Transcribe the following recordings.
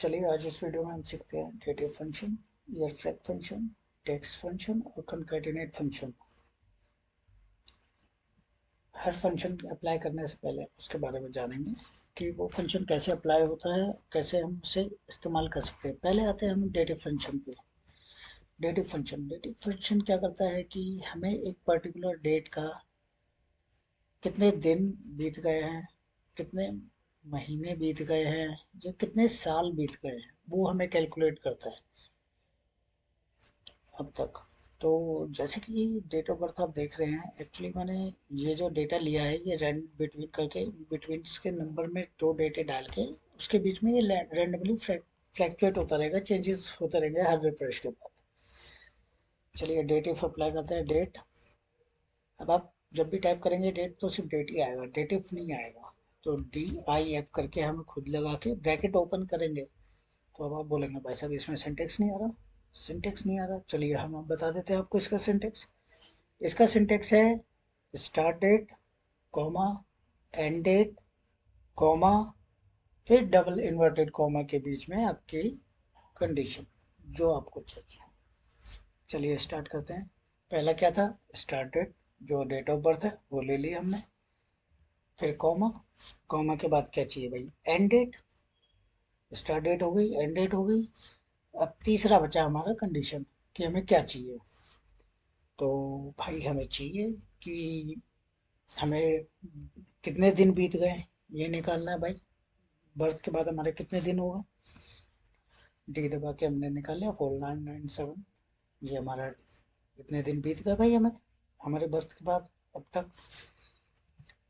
चलिए आज इस वीडियो में हम सीखते हैं datedif function, yearfrac function, text function और कंकैटिनेट फंक्शन। हर फंक्शन अप्लाई करने से पहले उसके बारे में जानेंगे कि वो फंक्शन कैसे अप्लाई होता है, कैसे हम उसे इस्तेमाल कर सकते हैं। पहले आते हैं हम डेटिव फंक्शन पे। डेटिव फंक्शन क्या करता है कि हमें एक पर्टिकुलर डेट का कितने दिन बीत गए हैं, कितने महीने बीत गए हैं या कितने साल बीत गए हैं वो हमें कैलकुलेट करता है अब तक। तो जैसे कि डेट ऑफ बर्थ आप देख रहे हैं, एक्चुअली मैंने ये जो डेटा लिया है ये रैंड बिटवीन करके, बिटवीन के नंबर में दो डेटे डाल के उसके बीच में ये रैंडमली फ्लैक्चुएट होता रहेगा, चेंजेस होते रहेंगे हर रिफ्रेश के बाद। चलिए डेट इफ अप्लाई करते हैं। डेट, अब आप जब भी टाइप करेंगे डेट तो सिर्फ डेट ही आएगा, डेट इफ नहीं आएगा। तो DIF करके हम खुद लगा के ब्रैकेट ओपन करेंगे। तो अब आप बोलेंगे भाई साहब इसमें सिंटेक्स नहीं आ रहा, सिंटेक्स नहीं आ रहा। चलिए हम अब बता देते हैं आपको इसका सिंटेक्स। इसका सिंटेक्स है start date, comma, end date, comma, फिर डबल इन्वर्टेड कॉमा के बीच में आपकी कंडीशन जो आपको चाहिए। चलिए स्टार्ट करते हैं। पहला क्या था? स्टार्ट डेट, जो डेट ऑफ बर्थ है वो ले लिया हमने। फिर कॉमा, कॉमा के बाद क्या चाहिए भाई? And date. स्टार्ट डेट हो गई, एंड डेट हो गई। अब तीसरा बचा हमारा कंडीशन कि हमें क्या चाहिए। तो भाई हमें चाहिए कि हमें कितने दिन बीत गए ये निकालना है भाई। बर्थ के बाद हमारे कितने दिन होगा। डी दबा के हमने निकाल लिया 4997। ये हमारा कितने दिन बीत गए भाई हमें, हमारे बर्थ के बाद अब तक।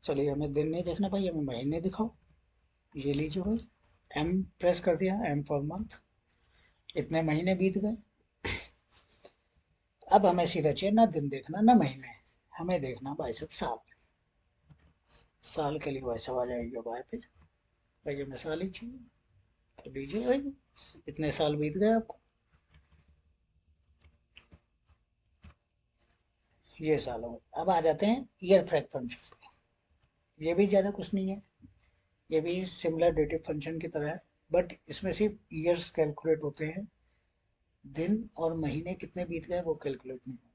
चलिए हमें दिन नहीं देखना भाई, हमें महीने दिखाओ। ये लीजिए भाई, एम प्रेस कर दिया, एम फॉर मंथ। इतने महीने बीत गए। अब हमें सीधा चाहिए ना दिन देखना ना महीने, हमें देखना भाई साहब साल। साल के लिए भाई साहब आ जाएगी भाई पे, भाई हमें साल ही चाहिए। तो लीजिए भाई, इतने साल बीत गए आपको, ये साल हो गए। अब आ जाते हैं ईयर फ्रैग फंक्शन पे। ये भी ज़्यादा कुछ नहीं है, ये भी सिमिलर डेटिव फंक्शन की तरह है, बट इसमें सिर्फ ईयर्स कैलकुलेट होते हैं, दिन और महीने कितने बीत गए वो कैलकुलेट नहीं होते।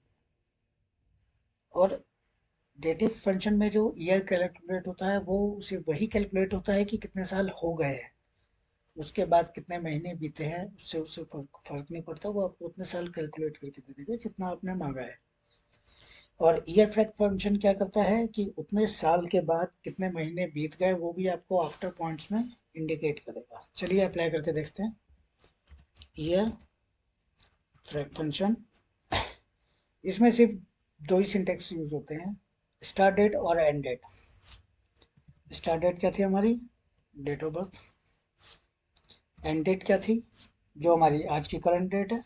और डेटिव फंक्शन में जो ईयर कैलकुलेट होता है वो सिर्फ वही कैलकुलेट होता है कि कितने साल हो गए हैं। उसके बाद कितने महीने बीते हैं उससे उससे फर्क नहीं पड़ता, वो आपको उतने साल कैलकुलेट करके दे देगा जितना आपने मांगा है। और ईयर फ्रैग फंक्शन क्या करता है कि उतने साल के बाद कितने महीने बीत गए वो भी आपको आफ्टर पॉइंट्स में इंडिकेट करेगा। चलिए अप्लाई करके देखते हैं। ईयर फ्रैग फंक्शन, इसमें सिर्फ दो ही सिंटेक्स यूज होते हैं, स्टार्ट डेट और एंड डेट। स्टार्ट डेट क्या थी हमारी? Date of birth. End date क्या थी? जो हमारी आज की करंट डेट है।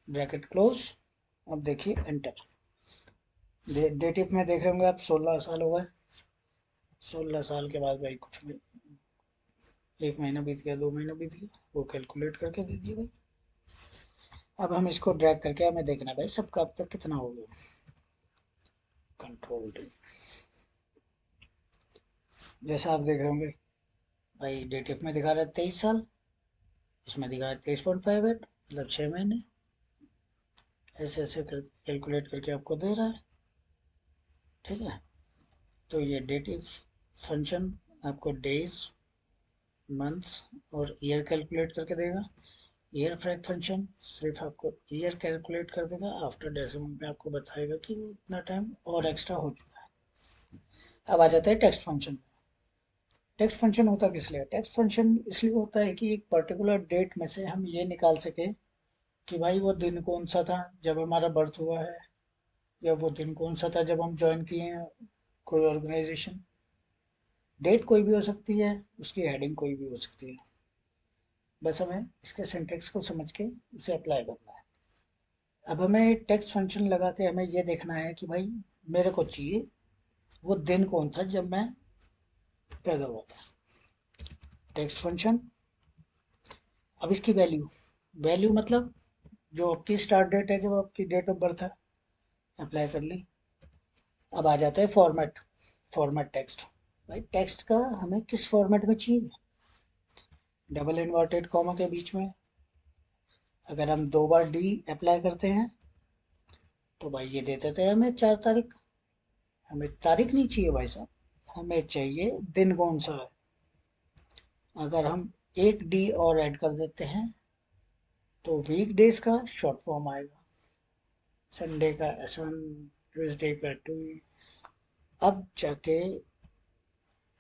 Bracket close. अब देखिए एंटर। डेटिव में देख रहे होंगे आप 16 साल हो गए। 16 साल के बाद भाई कुछ भी, एक महीना बीत गया, 2 महीना बीत गया, वो कैलकुलेट करके दे दिए भाई। अब हम इसको ड्रैग करके हमें देखना है भाई सबका अब तक कितना हो गया। Control D. जैसा आप देख रहे होंगे भाई, डेटिव में दिखा रहा है 23 साल, इसमें दिखा रहा है 23.58, मतलब 6 महीने। ऐसे ऐसे कैलकुलेट करके आपको दे रहा है। ठीक है, तो ये डेटिव फंक्शन आपको डेज, मंथ्स और ईयर कैलकुलेट करके देगा। ईयर फ्रैग फंक्शन सिर्फ आपको ईयर कैलकुलेट कर देगा, आफ्टर डेसिमल में आपको बताएगा कि इतना टाइम और एक्स्ट्रा हो चुका है। अब आ जाता है टेक्स्ट फंक्शन। टेक्स्ट फंक्शन होता किस लिए? टेक्स्ट फंक्शन इसलिए होता है कि एक पर्टिकुलर डेट में से हम ये निकाल सके कि भाई वो दिन कौन सा था जब हमारा बर्थ हुआ है, या वो दिन कौन सा था जब हम ज्वाइन किए हैं कोई ऑर्गेनाइजेशन। डेट कोई भी हो सकती है, उसकी हेडिंग कोई भी हो सकती है, बस हमें इसके सिंटेक्स को समझ के उसे अप्लाई करना है। अब हमें टेक्स्ट फंक्शन लगा के हमें ये देखना है कि भाई मेरे को चाहिए वो दिन कौन था जब मैं पैदा हुआ था। टेक्स्ट फंक्शन, अब इसकी वैल्यू, वैल्यू मतलब जो आपकी स्टार्ट डेट है, जब आपकी डेट ऑफ बर्थ है, अप्लाई कर ली। अब आ जाता है फॉर्मेट। फॉर्मेट टेक्स्ट, भाई टेक्स्ट का हमें किस फॉर्मेट में चाहिए। डबल इन्वर्टेड कॉमा के बीच में अगर हम 2 बार डी अप्लाई करते हैं तो भाई ये दे देते हैं हमें 4 तारीख। हमें तारीख नहीं चाहिए भाई साहब, हमें चाहिए दिन कौन सा है। अगर हम एक डी और ऐड कर देते हैं तो वीक डेज का शॉर्ट फॉर्म आएगा। संडे का सन, ट्यूसडे का टू। अब जाके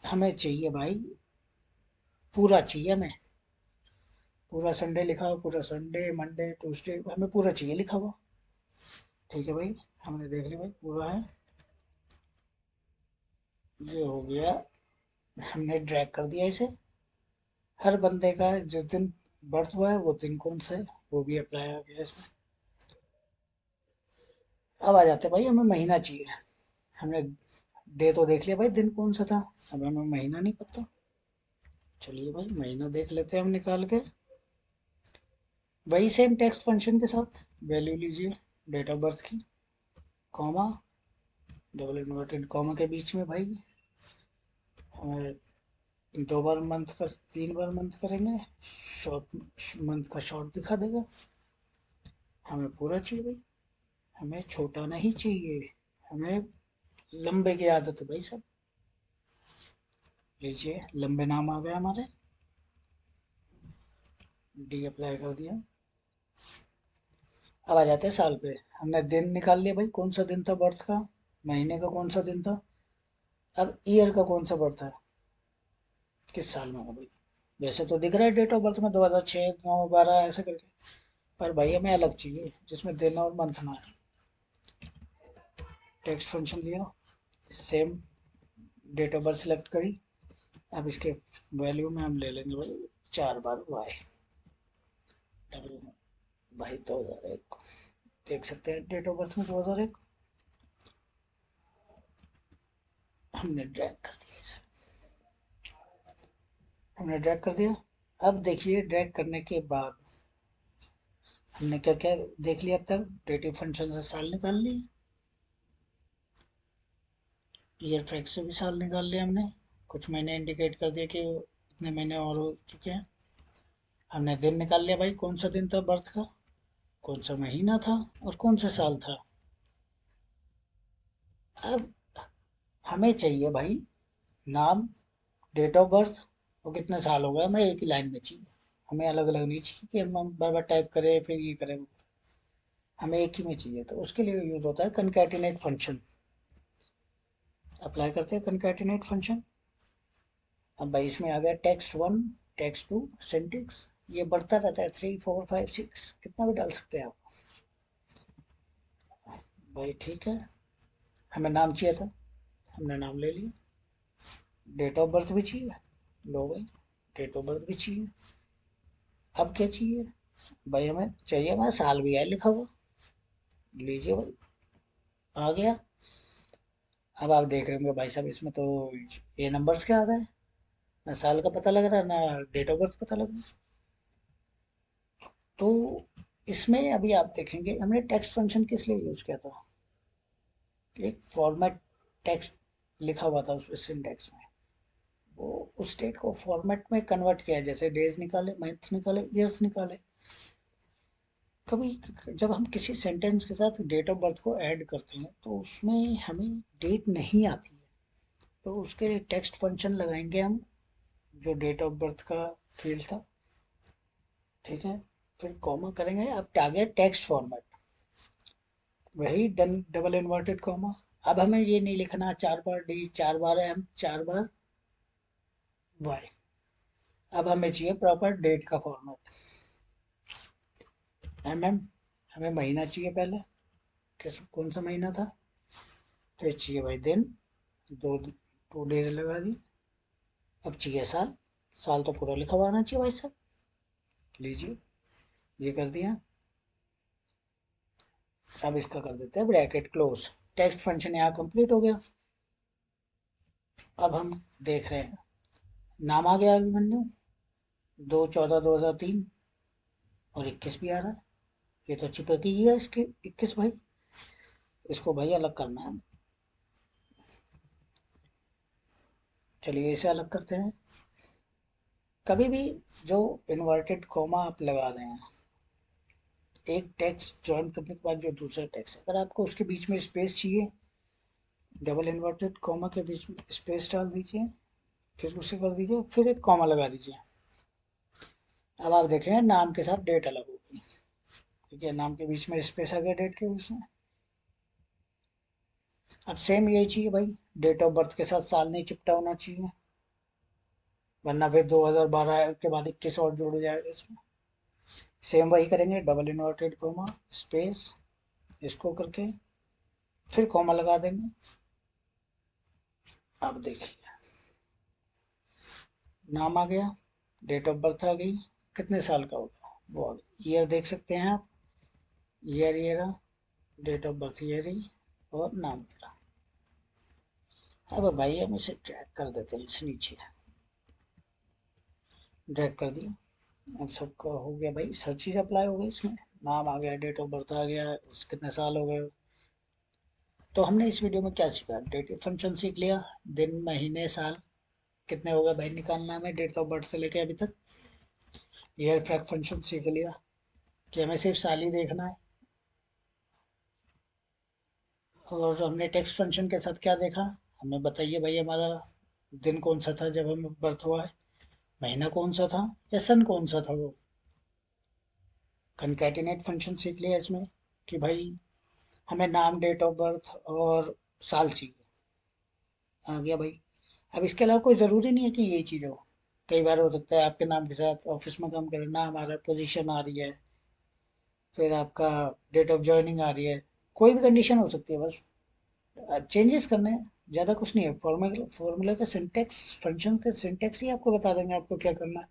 हमें चाहिए भाई, पूरा चाहिए हमें, पूरा संडे लिखा हुआ, पूरा संडे मंडे ट्यूसडे हमें पूरा चाहिए लिखा हुआ। ठीक है भाई, हमने देख लिया भाई पूरा है, ये हो गया। हमने ड्रैग कर दिया इसे। हर बंदे का जिस दिन बर्थ हुआ है वो दिन कौन सा है वो भी अप्लाई आ गया इसमें। अब आ जाते हैं भाई, हमें महीना चाहिए। हमने डे तो देख लिया भाई दिन कौन सा था, अब हमें महीना नहीं पता। चलिए भाई महीना देख लेते हैं हम निकाल के। वही सेम टेक्स्ट फंक्शन के साथ वैल्यू लीजिए डेट ऑफ बर्थ की, कॉमा, डबल इन्वर्टेड कॉमा के बीच में भाई हमें 2 बार मंथ कर, 3 बार मंथ करेंगे, शॉर्ट मंथ का शॉर्ट दिखा देगा। हमें पूरा चाहिए भाई, हमें छोटा नहीं चाहिए, हमें लंबे की आदत है भाई सब। लीजिए लंबे नाम आ गए हमारे, डी अप्लाई कर दिया। अब आ जाते हैं साल पे। हमने दिन निकाल लिया भाई कौन सा दिन था बर्थ का, महीने का कौन सा दिन था। अब ईयर का कौन सा बर्थ है, किस साल में हो भाई। वैसे तो दिख रहा है डेट ऑफ बर्थ में 2006 9 12 ऐसे करके, पर भाई हमें अलग चाहिए जिसमें दिन और मंथ ना है। टेक्स्ट फंक्शन लिया, same date of birth select करी। अब इसके वैल्यू में हम ले लेंगे भाई 4 बार वाई, भाई 2001 देख सकते हैं डेट ऑफ बर्थ में 2001। हमने ड्रैग कर दिया इसे, हमने ड्रैग कर दिया। अब देखिए ड्रैग करने के बाद हमने क्या क्या देख लिया अब तक। डेटिव फंक्शन से साल निकाल लिए, ईयर फैक्ट से भी साल निकाल लिया हमने, कुछ महीने इंडिकेट कर दिया कि इतने महीने और हो चुके हैं। हमने दिन निकाल लिया भाई कौन सा दिन था बर्थ का, कौन सा महीना था और कौन सा साल था। अब हमें चाहिए भाई नाम, डेट ऑफ बर्थ और कितने साल हो गए, हमें एक ही लाइन में चाहिए। हमें अलग अलग नहीं चाहिए कि हम बार बार टाइप करें फिर ये करें, हमें एक ही में चाहिए। तो उसके लिए यूज होता है कनकैटिनेट फंक्शन। अप्लाई करते हैं कनकैटिनेट फंक्शन। अब भाई इसमें आ गया text one, text two, syntax. ये बढ़ता रहता है 3 4 5 6, कितना भी डाल सकते हैं आप। भाई ठीक है, हमें नाम चाहिए था, हमने नाम ले लिया। डेट ऑफ बर्थ भी चाहिए, लो भाई डेट ऑफ बर्थ भी चाहिए। अब क्या चाहिए भाई, हमें चाहिए हमारा साल भी है लिखा हुआ, लीजिए भाई आ गया। अब आप देख रहे होंगे भाई साहब इसमें तो ये नंबर्स क्या आ गए, ना साल का पता लग रहा है ना डेट ऑफ बर्थ पता लग रहा है। तो इसमें अभी आप देखेंगे हमने टेक्स्ट फंक्शन किस लिए यूज किया था। एक फॉर्मेट टेक्स्ट लिखा हुआ था उस सिंटेक्स में, वो उस डेट को फॉर्मेट में कन्वर्ट किया, जैसे डेज निकाले, मंथ निकाले, ईयर्स निकाले। कभी जब हम किसी सेंटेंस के साथ डेट ऑफ बर्थ को ऐड करते हैं तो उसमें हमें डेट नहीं आती है, तो उसके लिए टेक्स्ट फंक्शन लगाएंगे हम, जो डेट ऑफ बर्थ का फील्ड था। ठीक है, फिर कॉमा करेंगे, अब आ गया टेक्स्ट फॉर्मेट, वही डन डबल इन्वर्टेड कॉमा। अब हमें ये नहीं लिखना 4 बार डी 4 बार एम 4 बार वाई। अब हमें चाहिए प्रॉपर डेट का फॉर्मेट। एम एम, हमें महीना चाहिए पहले, किस कौन सा महीना था। फिर चाहिए भाई दिन, दो 2 डेज लगा दी। अब चाहिए साल, साल तो पूरा लिखा हुआ आना चाहिए भाई साहब, लीजिए ये कर दिया। अब इसका कर देते हैं ब्रैकेट क्लोज। टेक्स्ट फंक्शन यहाँ कंप्लीट हो गया। अब हम देख रहे हैं नाम आ गया अभिमन्यु, 2/14/2003 और 21 भी आ रहा है। ये तो चिपक ही है इसके 21 भाई, इसको भाई अलग करना है। चलिए इसे अलग करते हैं। कभी भी जो इन्वर्टेड कॉमा आप लगा रहे हैं, एक टेक्स्ट ज्वाइन करने के बाद जो दूसरा टेक्स्ट, अगर आपको उसके बीच में स्पेस चाहिए, डबल इन्वर्टेड कॉमा के बीच में स्पेस डाल दीजिए, फिर उसे कर दीजिए, फिर एक कॉमा लगा दीजिए। अब आप देखेंगे नाम के साथ डेट अलग होगी। ठीक है, नाम के बीच में स्पेस आ गया डेट के बीच में। अब सेम यही चाहिए भाई, डेट ऑफ बर्थ के साथ साल नहीं चिपटा होना चाहिए, वरना फिर 2012 के बाद 21 और जुड़ जाएगा इसमें। सेम वही करेंगे, डबल इन्वर्टेड कॉमा स्पेस, इसको करके फिर कॉमा लगा देंगे। अब देखिए, नाम आ गया, डेट ऑफ बर्थ आ गई, कितने साल का होगा वो आ गया, ईयर देख सकते हैं आप, ईयर ये रहा, डेट ऑफ बर्थ ये रही, और नाम ये रहा। अब भाई हम इसे ड्रैग कर देते हैं इसे नीचे, ड्रैग कर दिया। अब सबका हो गया भाई, सब चीज़ अप्लाई हो गई इसमें, नाम आ गया, डेट ऑफ बर्थ आ गया, कितने साल हो गए। तो हमने इस वीडियो में क्या सीखा, डेट फंक्शन सीख लिया, दिन महीने साल कितने हो गए भाई निकालना हमें डेट ऑफ बर्थ से लेके अभी तक। ईयर फ्रैक फंक्शन सीख लिया कि हमें सिर्फ साल ही देखना है। और हमने टेक्स्ट फंक्शन के साथ क्या देखा, हमें बताइए भाई हमारा दिन कौन सा था जब हमें बर्थ हुआ है, महीना कौन सा था, या सन कौन सा था वो। कंकैटिनेट फंक्शन सीख लिया इसमें कि भाई हमें नाम, डेट ऑफ बर्थ और साल चाहिए, आ गया भाई। अब इसके अलावा कोई ज़रूरी नहीं है कि यही चीज़ हो, कई बार हो सकता है आपके नाम के साथ ऑफिस में काम करें, नाम आ रहा है, पोजीशन आ रही है, फिर आपका डेट ऑफ जॉइनिंग आ रही है, कोई भी कंडीशन हो सकती है, बस चेंजेस करने हैं, ज़्यादा कुछ नहीं है। फॉर्मूला फॉर्मूला का सिंटेक्स, फंक्शन का सिंटेक्स ही आपको बता देंगे आपको क्या करना है।